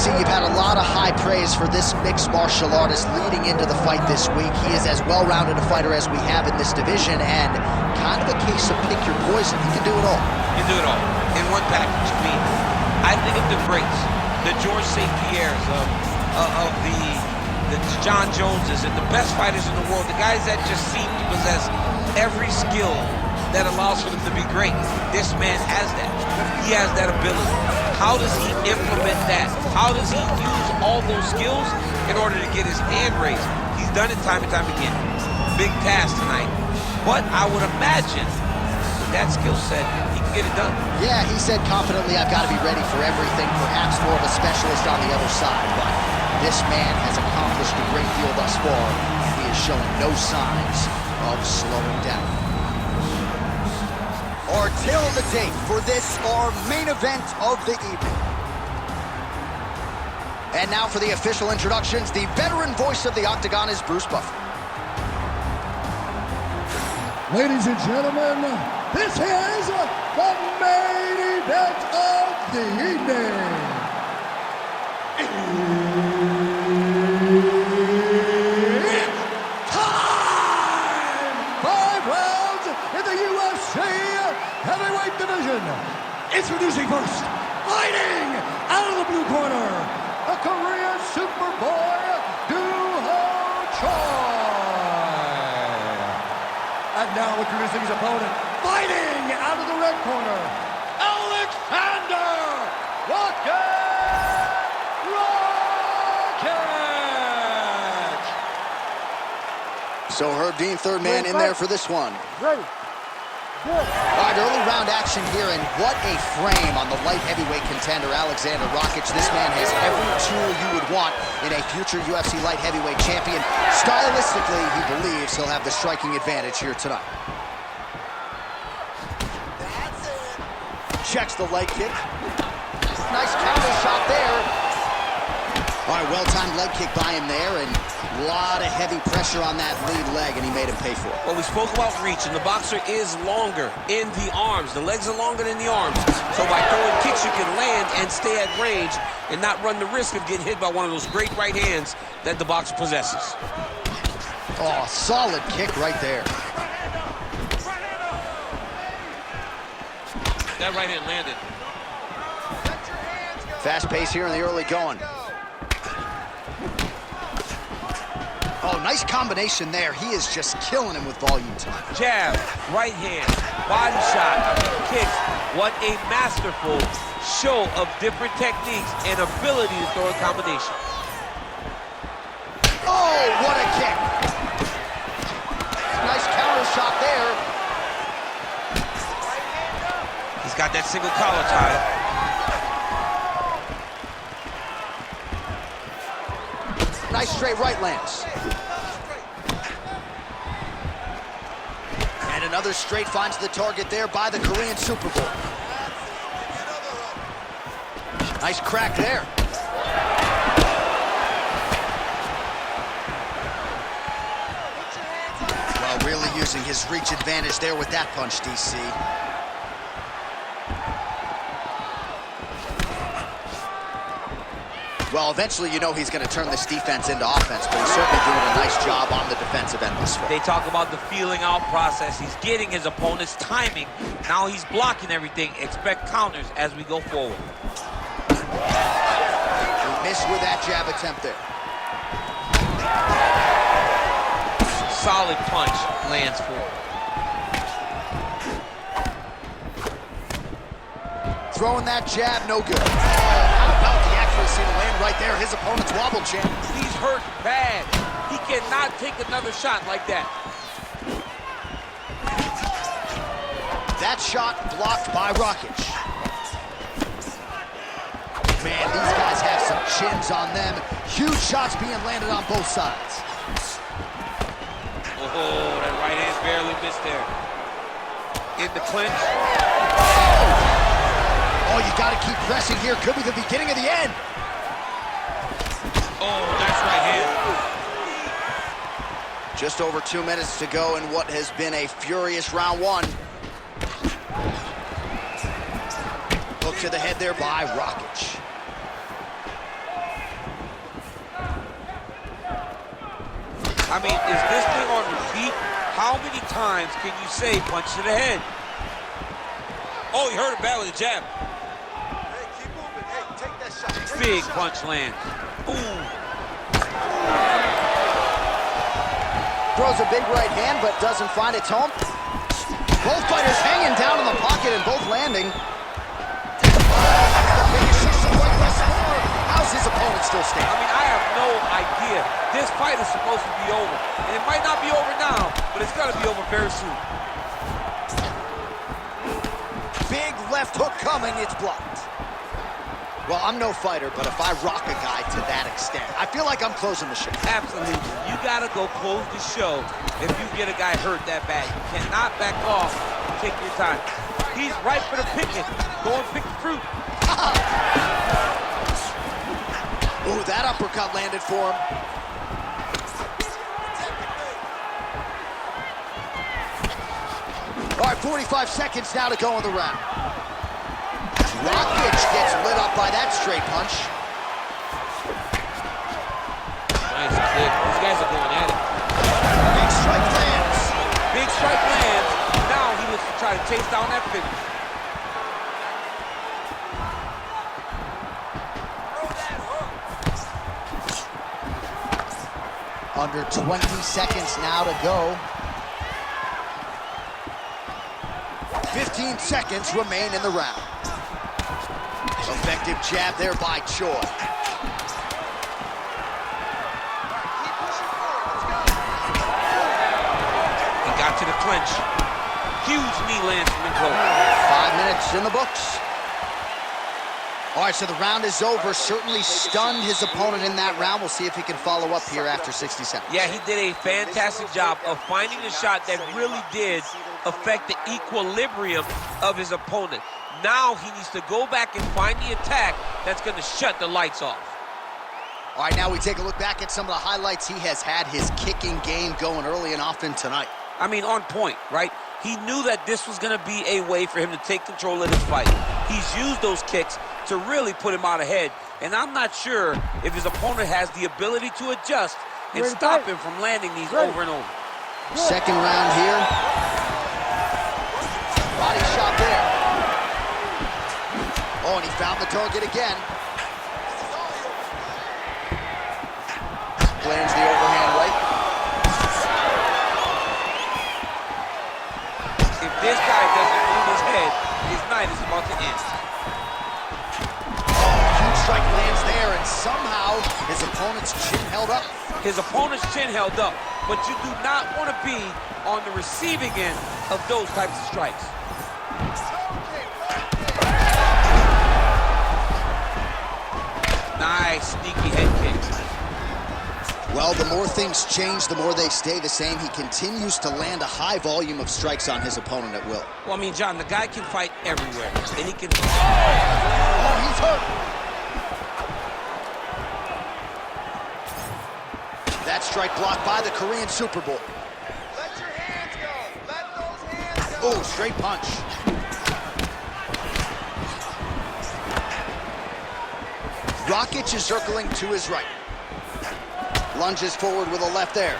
DC, you've had a lot of high praise for this mixed martial artist leading into the fight this week. He is as well-rounded a fighter as we have in this division, and kind of a case of pick your poison. He can do it all. He can do it all in one package. I mean, I think of the greats, the George St. Pierres, of the John Joneses, and the best fighters in the world, the guys that just seem to possess every skill that allows for them to be great. This man has that. He has that ability. How does he implement that? How does he use all those skills in order to get his hand raised? He's done it time and time again. Big task tonight. But I would imagine with that skill set, he can get it done. Yeah, he said confidently, I've got to be ready for everything, perhaps more of a specialist on the other side. But this man has accomplished a great deal thus far, and he is showing no signs of slowing down. Our tail of the tape for this, our main event of the evening. And now for the official introductions, the veteran voice of the Octagon is Bruce Buffer. Ladies and gentlemen, this is the main event of the evening. It's time! 5 rounds in the UFC heavyweight division. Introducing first, fighting out of the blue corner, the Korean Superboy, And now introducing his opponent, fighting out of the red corner, Alexander Rocket! So Herb Dean, third man in there for this one. Ready. All right, early round action here, and what a frame on the light heavyweight contender, Alexander Rakic. This man has every tool you would want in a future UFC light heavyweight champion. Stylistically, he believes he'll have the striking advantage here tonight. That's it. Checks the leg kick. Nice counter shot there. All right, well-timed leg kick by him there, and a lot of heavy pressure on that lead leg, and he made him pay for it. Well, we spoke about reach, and the boxer is longer in the arms. The legs are longer than the arms. So by throwing kicks, you can land and stay at range and not run the risk of getting hit by one of those great right hands that the boxer possesses. Oh, solid kick right there. That right hand landed. Fast pace here in the early going. Oh, nice combination there. He is just killing him with volume tonight. Jab, right hand, body shot, kicks. What a masterful show of different techniques and ability to throw a combination. Oh, what a kick. Nice counter shot there. He's got that single collar tie. Nice straight right lands. And another straight finds the target there by the Korean Superboy. Nice crack there. Well, really using his reach advantage there with that punch, DC. Well, eventually you know he's going to turn this defense into offense, but he's certainly doing a nice job on the defensive end this far. They talk about the feeling out process. He's getting his opponent's timing. Now he's blocking everything. Expect counters as we go forward. He missed with that jab attempt there. Solid punch lands forward. Throwing that jab, no good. How about the accuracy to land right there? His opponent's wobble champ. He's hurt bad. He cannot take another shot like that. That shot blocked by Rakic. Man, these guys have some chins on them. Huge shots being landed on both sides. Oh, that right hand barely missed there. In the clinch. Oh, you got to keep pressing here. Could be the beginning of the end. Oh, nice right hand. Just over 2 minutes to go in what has been a furious round one. Hook to the head there by Rakic. I mean, is this thing on repeat? How many times can you say punch to the head? Oh, he hurt him bad with a jab. Hey, keep moving. Hey, take that shot. Big punch lands. Ooh. Throws a big right hand, but doesn't find its home. Both fighters hanging down in the pocket and both landing. How's his opponent still standing? I mean, I have no idea. This fight is supposed to be over. And it might not be over now, but it's got to be over very soon. Big left hook coming, it's blocked. Well, I'm no fighter, but if I rock a guy to that extent, I feel like I'm closing the show. Absolutely. You got to go close the show if you get a guy hurt that bad. You cannot back off and take your time. He's right for the picking. Go and pick the fruit. Ooh, that uppercut landed for him. All right, 45 seconds now to go in the round. Rockich gets lit up by that straight punch. Nice kick. These guys are going at it. Big strike lands. Big strike lands. Now he looks to try to chase down that finish. Under 20 seconds now to go. 15 seconds remain in the round. Effective jab there by Choi. He got to the clinch. Huge knee lands from Nico. 5 minutes in the books. All right, so the round is over. Certainly stunned his opponent in that round. We'll see if he can follow up here after 60 seconds. Yeah, he did a fantastic job of finding a shot that really did affect the equilibrium of his opponent. Now he needs to go back and find the attack that's going to shut the lights off. All right, now we take a look back at some of the highlights. He has had his kicking game going early and often tonight. I mean, on point, right? He knew that this was going to be a way for him to take control of this fight. He's used those kicks to really put him out ahead. And I'm not sure if his opponent has the ability to adjust and stop him from landing these over and over. Second round here. Body shot there. Oh, and he found the target again. Lands the overhand right. If this guy doesn't move his head, his night is about to end. Huge strike lands there, and somehow his opponent's chin held up. His opponent's chin held up, but you do not want to be on the receiving end of those types of strikes. Nice, sneaky head kick. Well, the more things change, the more they stay the same. He continues to land a high volume of strikes on his opponent at will. Well, I mean, John, the guy can fight everywhere, and he can... Oh, he's hurt. That strike blocked by the Korean Super Bowl. Let your hands go. Let those hands go. Oh, straight punch. Rockich is circling to his right. Lunges forward with a left there.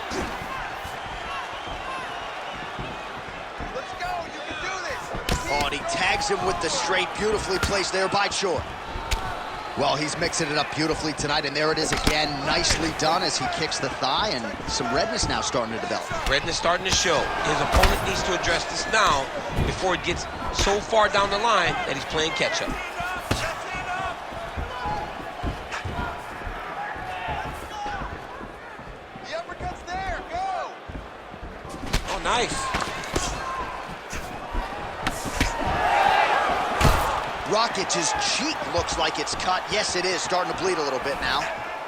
Let's go. You can do this. Oh, and he tags him with the straight, beautifully placed there by Choi. Well, he's mixing it up beautifully tonight, and there it is again, nicely done as he kicks the thigh, and some redness now starting to develop. Redness starting to show. His opponent needs to address this now before it gets so far down the line that he's playing catch-up. The uppercut's there. Go. Oh, nice. Rockich's cheek looks like it's cut. Yes, it is. Starting to bleed a little bit now.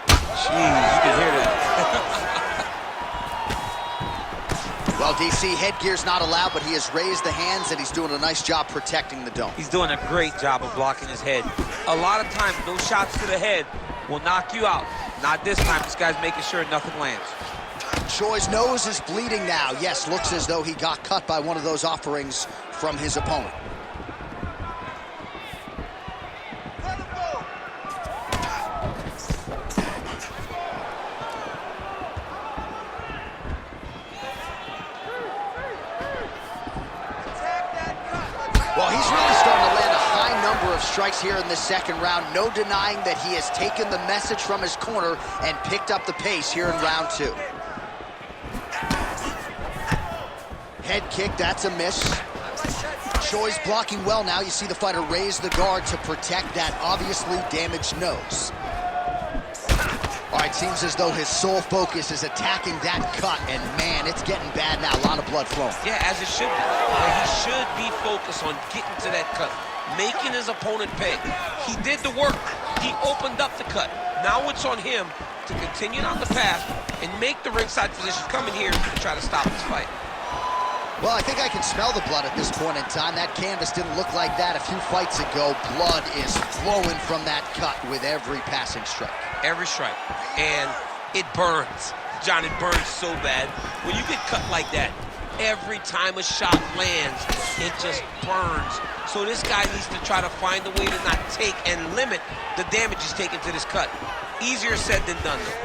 Jeez, you can hear that. Well, DC, headgear's not allowed, but he has raised the hands, and he's doing a nice job protecting the dome. He's doing a great job of blocking his head. A lot of times, those shots to the head will knock you out. Not this time. This guy's making sure nothing lands. Choi's nose is bleeding now. Yes, looks as though he got cut by one of those offerings from his opponent. Let him go. strikes here in the second round. No denying that he has taken the message from his corner and picked up the pace here in round 2. Head kick, that's a miss. Choi's blocking well now. You see the fighter raise the guard to protect that obviously damaged nose. All right, seems as though his sole focus is attacking that cut, and man, it's getting bad now. A lot of blood flowing. Yeah, as it should be. He should be focused on getting to that cut, making his opponent pay. He did the work. He opened up the cut. Now it's on him to continue on the path and make the ringside physician come in here and try to stop this fight. Well, I think I can smell the blood at this point in time. That canvas didn't look like that a few fights ago. Blood is flowing from that cut with every passing strike. Every strike. And it burns. John, it burns so bad. When you get cut like that, every time a shot lands, it just burns. So this guy needs to try to find a way to not take and limit the damage he's taking to this cut. Easier said than done, though.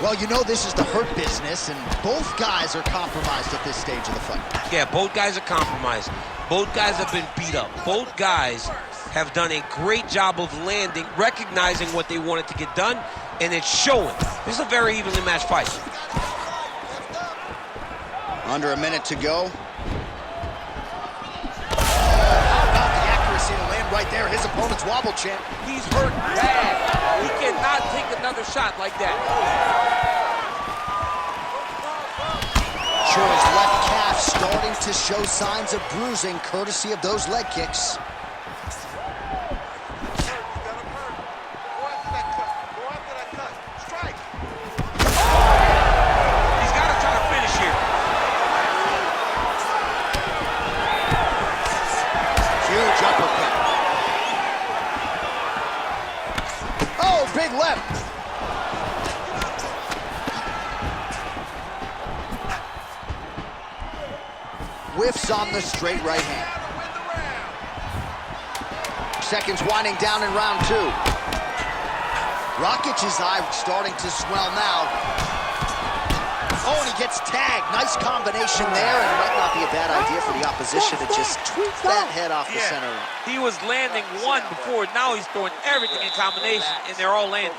Well, you know this is the hurt business, and both guys are compromised at this stage of the fight. Yeah, both guys are compromised. Both guys have been beat up. Both guys have done a great job of landing, recognizing what they wanted to get done, and it's showing. This is a very evenly matched fight. Under a minute to go. How about the accuracy to land right there? His opponent's wobble champ. He's hurt bad. He cannot take another shot like that. Choi's left calf starting to show signs of bruising, courtesy of those leg kicks. He's got to try to finish here. Huge uppercut. Oh, big left. Whiffs on the straight right hand. Seconds winding down in round 2. Rakic's eye starting to swell now. Oh, and he gets tagged. Nice combination there, and it might not be a bad idea for the opposition to just tweak that head off the center line. He was landing one before. Now he's throwing everything in combination, and they're all landing.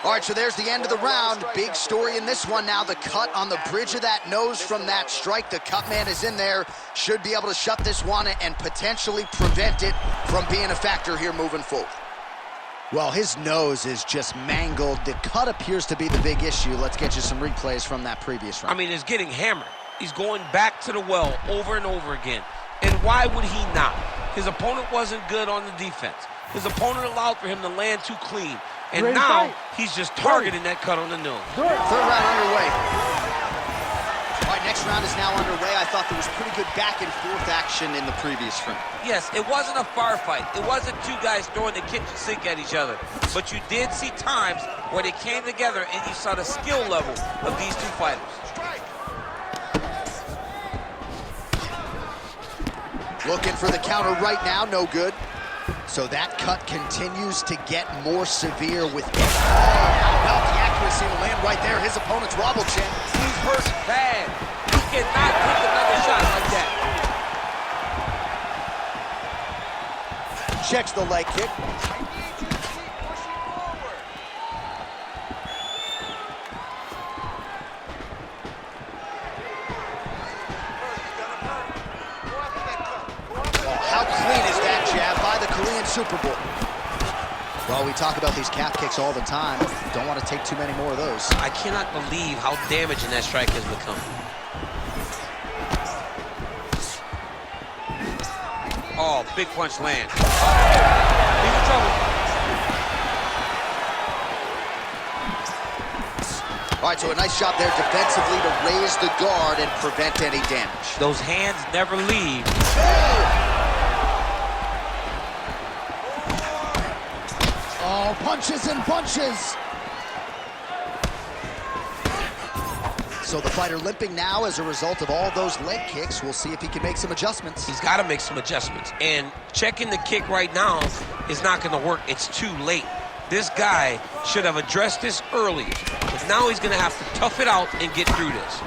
All right, so there's the end of the round. Big story in this one now. The cut on the bridge of that nose from that strike. The cut man is in there. Should be able to shut this one and potentially prevent it from being a factor here moving forward. Well, his nose is just mangled. The cut appears to be the big issue. Let's get you some replays from that previous round. I mean, it's getting hammered. He's going back to the well over and over again. And why would he not? His opponent wasn't good on the defense. His opponent allowed for him to land too clean. And now he's just targeting that cut on the nose. Third round underway. All right, next round is now underway. I thought there was pretty good back and forth action in the previous round. Yes, it wasn't a bar fight. It wasn't two guys throwing the kitchen sink at each other. But you did see times where they came together and you saw the skill level of these two fighters. Looking for the counter right now, no good. So that cut continues to get more severe with it. How about the accuracy to land right there? His opponent's wobble champ. He's hurt bad. He cannot take another shot like that. Checks the leg kick. How clean is that jab by the Korean Super Bowl? Well, we talk about these calf kicks all the time. Don't want to take too many more of those. I cannot believe how damaging that strike has become. Oh, big punch land. He's in trouble. All right, so a nice job there defensively to raise the guard and prevent any damage. Those hands never leave. Oh, punches and punches. So the fighter limping now as a result of all those leg kicks. We'll see if he can make some adjustments. He's got to make some adjustments. And checking the kick right now is not going to work. It's too late. This guy should have addressed this earlier. But now he's going to have to tough it out and get through this.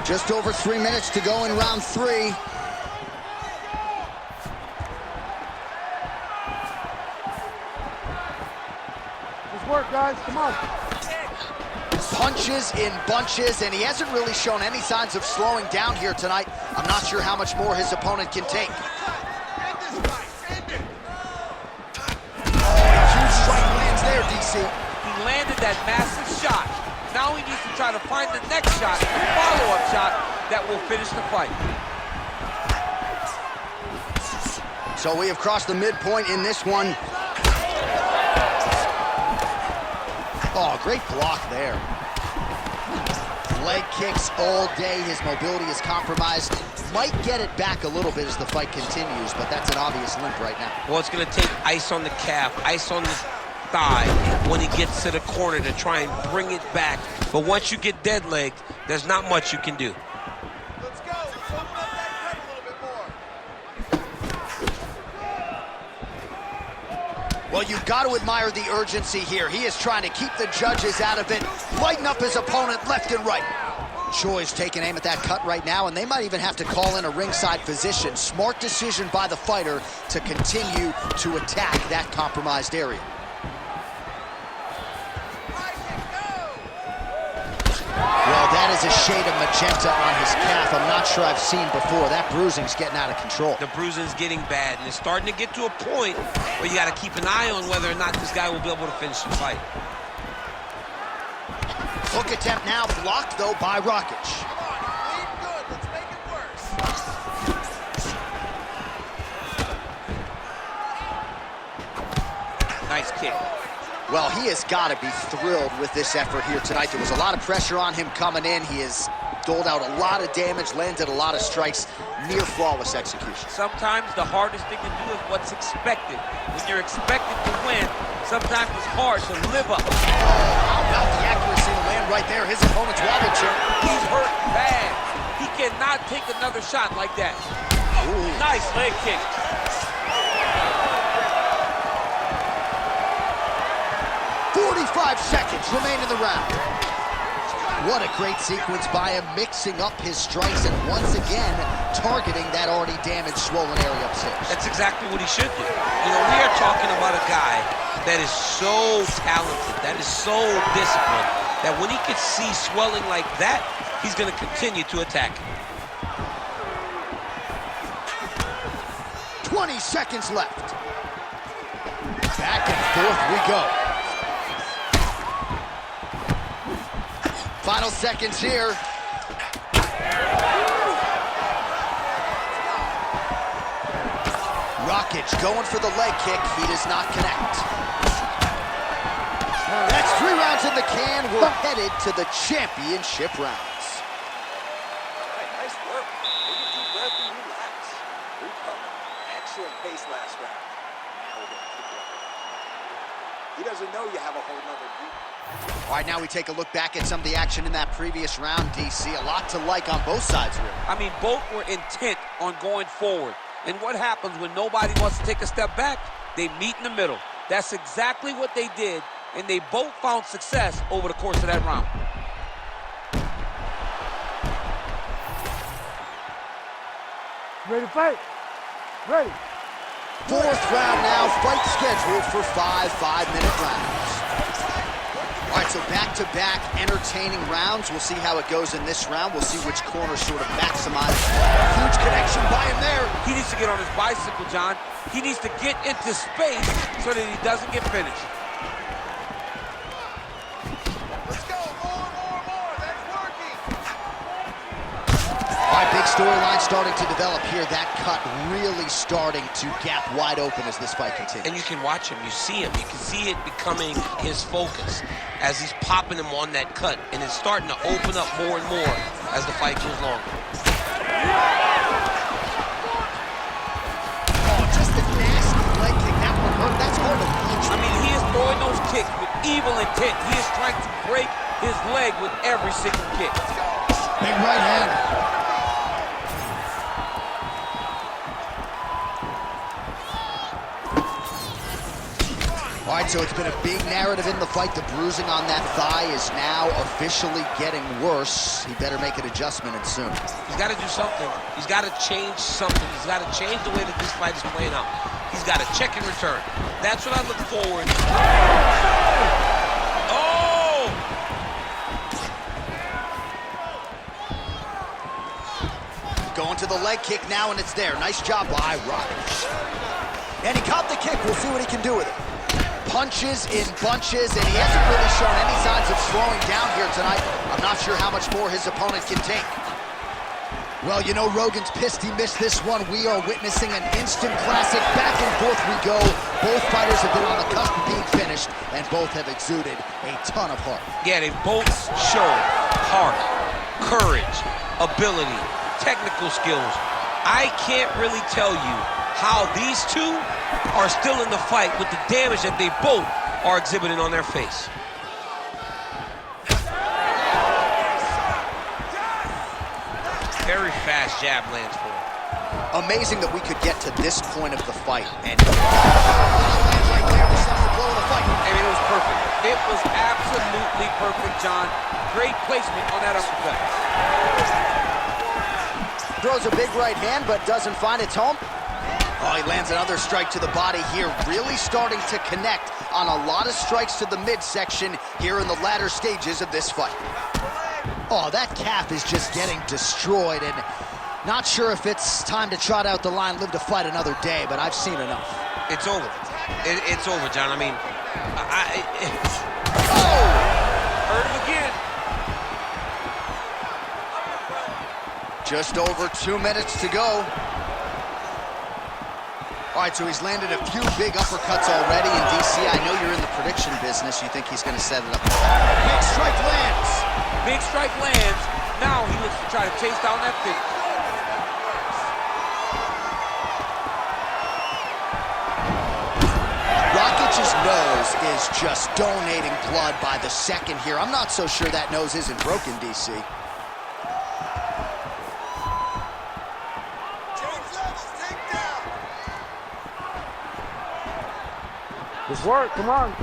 Just over 3 minutes to go in round 3. Nice work, guys. Come on. Punches in bunches, and he hasn't really shown any signs of slowing down here tonight. I'm not sure how much more his opponent can take. Huge strike lands there, DC. He landed that massive shot. Now he needs to try to find the next shot, the follow-up shot that will finish the fight. So we have crossed the midpoint in this one. Oh, great block there. Leg kicks all day. His mobility is compromised. Might get it back a little bit as the fight continues, but that's an obvious limp right now. Well, it's going to take ice on the calf, ice on the thigh when he gets to the corner to try and bring it back. But once you get dead-legged, there's not much you can do. Let's go. Let's open up that cut a little bit more. Well, you've got to admire the urgency here. He is trying to keep the judges out of it, lighten up his opponent left and right. Choi's taking aim at that cut right now, and they might even have to call in a ringside physician. Smart decision by the fighter to continue to attack that compromised area. Well, that is a shade of magenta on his calf. I'm not sure I've seen before. That bruising's getting out of control. The bruising's getting bad, and it's starting to get to a point where you got to keep an eye on whether or not this guy will be able to finish the fight. Hook attempt now blocked, though, by Rakic. Come on, you're bleeding good. Let's make it worse. Nice kick. Well, he has got to be thrilled with this effort here tonight. There was a lot of pressure on him coming in. He has doled out a lot of damage, landed a lot of strikes, near flawless execution. Sometimes the hardest thing to do is what's expected. When you're expected to win, sometimes it's hard to live up. How about the accuracy to land right there? His opponent's wobble chair. He's hurt bad. He cannot take another shot like that. Ooh. Nice leg kick. 45 seconds remain in the round. What a great sequence by him, mixing up his strikes and once again targeting that already damaged, swollen area upstairs. That's exactly what he should do. You know, we are talking about a guy that is so talented, that is so disciplined, that when he can see swelling like that, he's going to continue to attack. 20 seconds left. Back and forth we go. Final seconds here. Rakic going for the leg kick. He does not connect. That's 3 rounds in the can. We're headed to the championship rounds. Nice work. Take a deep breath and relax. Recover. Excellent pace last round. Now we're going to kick it up. He doesn't know you have a whole nother beat. All right, now we take a look back at some of the action in that previous round, DC. A lot to like on both sides, really. I mean, both were intent on going forward. And what happens when nobody wants to take a step back? They meet in the middle. That's exactly what they did, and they both found success over the course of that round. Ready to fight? Ready. 4th round now, fight scheduled for 5 5-minute rounds. All right, so back-to-back entertaining rounds. We'll see how it goes in this round. We'll see which corner sort of maximizes. Huge connection by him there. He needs to get on his bicycle, John. He needs to get into space so that he doesn't get finished. Let's go. More. That's working. All right, big storyline starting to develop here. That cut really starting to gap wide open as this fight continues. And you can watch him, you see him, you can see it becoming his focus as he's popping him on that cut, and it's starting to open up more and more as the fight goes longer. Oh, just a nasty leg kick. That one hurt. That's hard to punch. I mean, he is throwing those kicks with evil intent. He is trying to break his leg with every single kick. Big right hand. All right, so it's been a big narrative in the fight. The bruising on that thigh is now officially getting worse. He better make an adjustment and soon. He's got to do something. He's got to change something. He's got to change the way that this fight is playing out. He's got to check and return. That's what I look forward to. leg kick now, and it's there. Nice job by Rockets. And he caught the kick. We'll see what he can do with it. Punches in bunches, and he hasn't really shown any signs of slowing down here tonight. I'm not sure how much more his opponent can take. Well, you know, Rogan's pissed he missed this one. We are witnessing an instant classic. Back and forth we go. Both fighters have been on the cusp of being finished, and both have exuded a ton of heart. Yeah, they both showed heart, courage, ability, technical skills. I can't really tell you how these two are still in the fight with the damage that they both are exhibiting on their face. Very fast jab lands for him. Amazing that we could get to this point of the fight. And right there, this is the blow of the fight. I mean, it was perfect. It was absolutely perfect, John. Great placement on that uppercut. Throws a big right hand, but doesn't find its home. Oh, he lands another strike to the body here. Really starting to connect on a lot of strikes to the midsection here in the latter stages of this fight. Oh, that calf is just getting destroyed, and not sure if it's time to trot out the line, live to fight another day, but I've seen enough. It's over. It's over, John. I mean, Oh! Hurt him again. Just over 2 minutes to go. All right, so he's landed a few big uppercuts already in DC. I know you're in the prediction business. You think he's going to set it up. Big strike lands. Big strike lands. Now he looks to try to chase down that finish. Rakic's nose is just donating blood by the second here. I'm not so sure that nose isn't broken, DC. Good work, come on.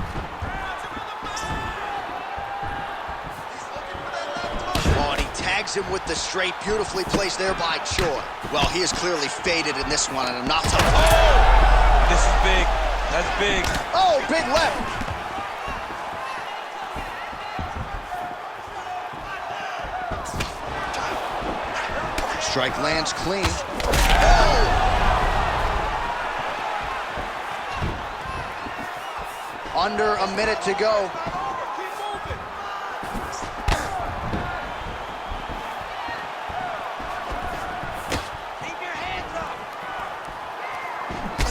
Oh, and he tags him with the straight, beautifully placed there by Choi. Well, he is clearly faded in this one, and I'm not talking. oh, this is big. That's big. Oh, big left. Strike lands clean. Oh! Under a minute to go.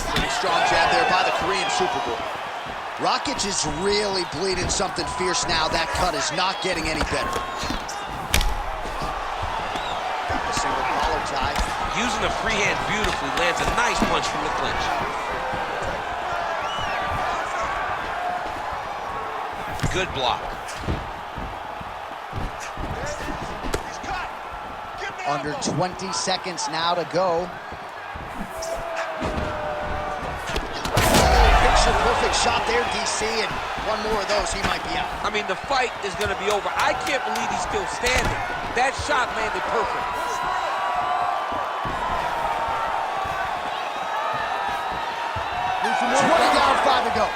Pretty strong jab there by the Korean Superboy. Rakic is really bleeding something fierce now. That cut is not getting any better. Got the single collar tie. Using the free hand beautifully, lands a nice punch from the clinch. Good block. Under 20 seconds now to go. Picture perfect shot there, DC, and one more of those, he might be out. I mean, the fight is going to be over. I can't believe he's still standing. That shot landed perfect. 20 down, 5 to go.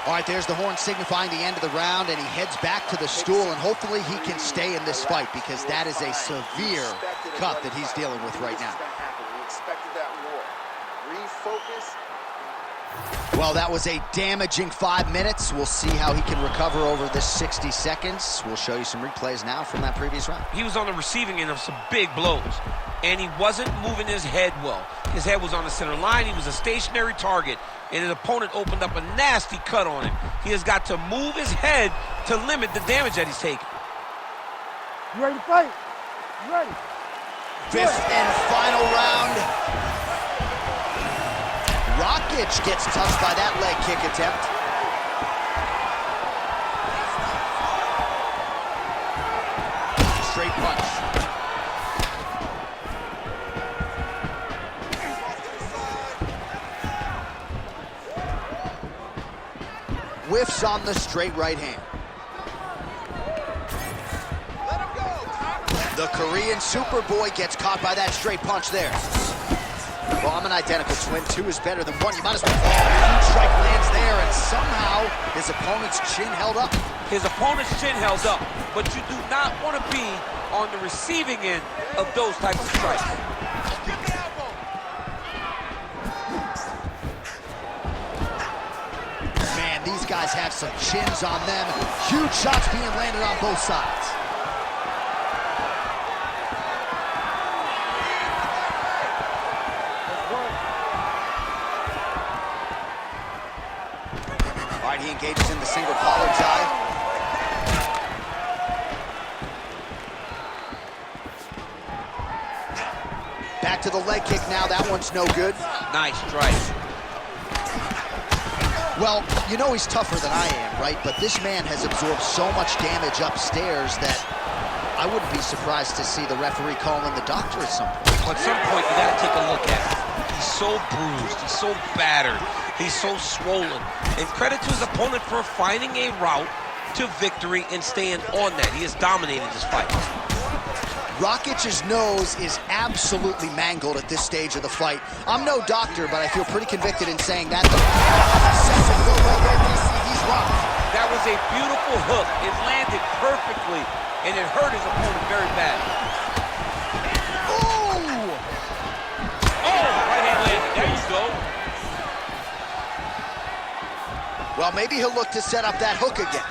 All right, there's the horn signifying the end of the round, and he heads back to the stool, and hopefully he can stay in this fight because that is a severe cut that he's dealing with right now. We expected that more. Refocus. Well, that was a damaging 5 minutes. We'll see how he can recover over this 60 seconds. We'll show you some replays now from that previous round. He was on the receiving end of some big blows, and he wasn't moving his head well. His head was on the center line. He was a stationary target, and his opponent opened up a nasty cut on him. He has got to move his head to limit the damage that he's taking. You ready to fight? You ready? Fifth and final round. Rakic gets touched by that leg kick attempt. Straight punch. Whiffs on the straight right hand. The Korean Superboy gets caught by that straight punch there. Well, I'm an identical twin. 2 is better than 1. You might as well. Huge strike lands there, and somehow his opponent's chin held up. His opponent's chin held up, but you do not want to be on the receiving end of those types of strikes. guys have some chins on them. Huge shots being landed on both sides. All right, he engages in the single collar tie. Back to the leg kick now. That one's no good. Nice strike. Well, you know he's tougher than I am, right? But this man has absorbed so much damage upstairs that I wouldn't be surprised to see the referee call in the doctor at some point. At some point, you gotta take a look at it. He's so bruised, he's so battered, he's so swollen. And credit to his opponent for finding a route to victory and staying on that. He has dominated this fight. Rakic's nose is absolutely mangled at this stage of the fight. I'm no doctor, but I feel pretty convicted in saying that. He's rocked. That was a beautiful hook. It landed perfectly, and it hurt his opponent very bad. Ooh! Oh, right hand landed. There you go. Well, maybe he'll look to set up that hook again.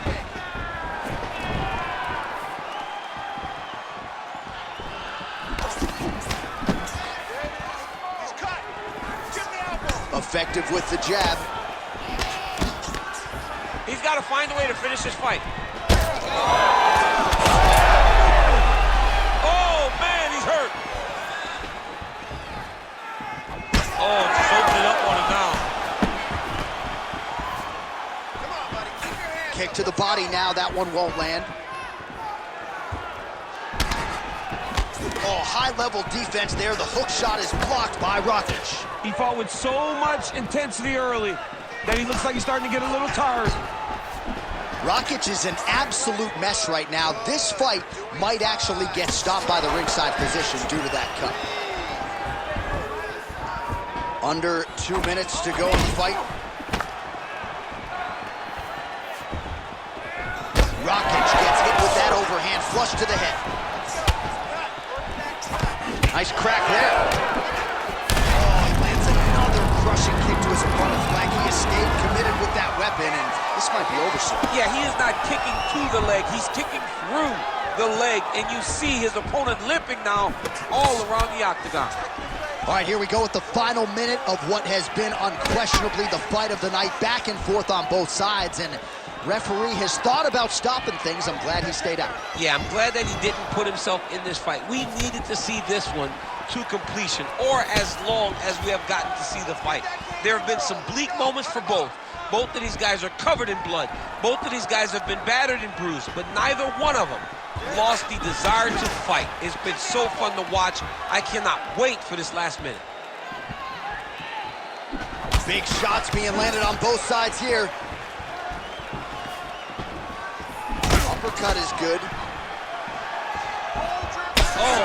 Effective with the jab. He's got to find a way to finish this fight. Oh, man, he's hurt. Oh, just open it up on him now. Come on, buddy. Keep your hands Kick to the body now. That one won't land. Oh, high-level defense there. The hook shot is blocked by Rakic. He fought with so much intensity early that he looks like he's starting to get a little tired. Rakic is an absolute mess right now. This fight might actually get stopped by the ringside position due to that cut. Under 2 minutes to go in the fight. Rakic gets hit with that overhand flush to the head. Nice crack there. Oh, he lands another crushing kick to his opponent's leg. He escaped, committed with that weapon, and this might be over soon. Yeah, he is not kicking to the leg. He's kicking through the leg, and you see his opponent limping now all around the octagon. All right, here we go with the final minute of what has been unquestionably the fight of the night. Back and forth on both sides, and referee has thought about stopping things. I'm glad he stayed out. Yeah, I'm glad that he didn't put himself in this fight. We needed to see this one to completion, or as long as we have gotten to see the fight. There have been some bleak moments for both. Both of these guys are covered in blood. Both of these guys have been battered and bruised, but neither one of them lost the desire to fight. It's been so fun to watch. I cannot wait for this last minute. Big shots being landed on both sides here. Uppercut is good. Oh!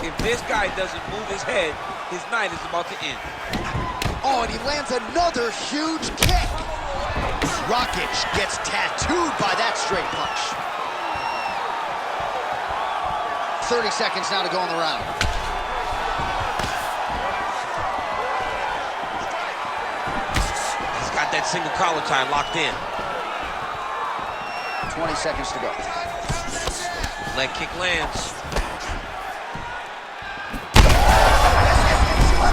If this guy doesn't move his head, his night is about to end. Oh, and he lands another huge kick. Rakic gets tattooed by that straight punch. 30 seconds now to go in the round. He's got that single collar tie locked in. 20 seconds to go. Leg kick lands.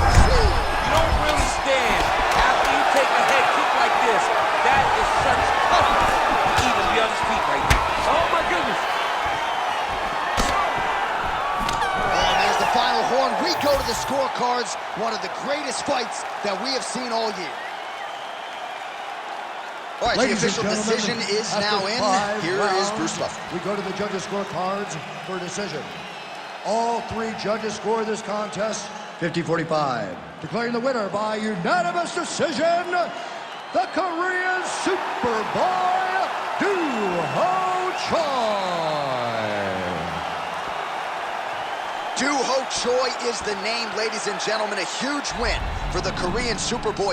You don't really stand after you take a head kick like this. That is such toughness to even be on his feet right now. Oh, my goodness. And there's the final horn. We go to the scorecards. One of the greatest fights that we have seen all year. All right, Ladies the official and decision gentlemen, is now after in. 5 Here rounds, is Bruce Buffer. We go to the judges' scorecards for a decision. All 3 judges score this contest 50-45. Declaring the winner by unanimous decision, the Korean Superboy, Doo-Ho Choi. Doo-Ho Choi is the name, ladies and gentlemen. A huge win for the Korean Superboy.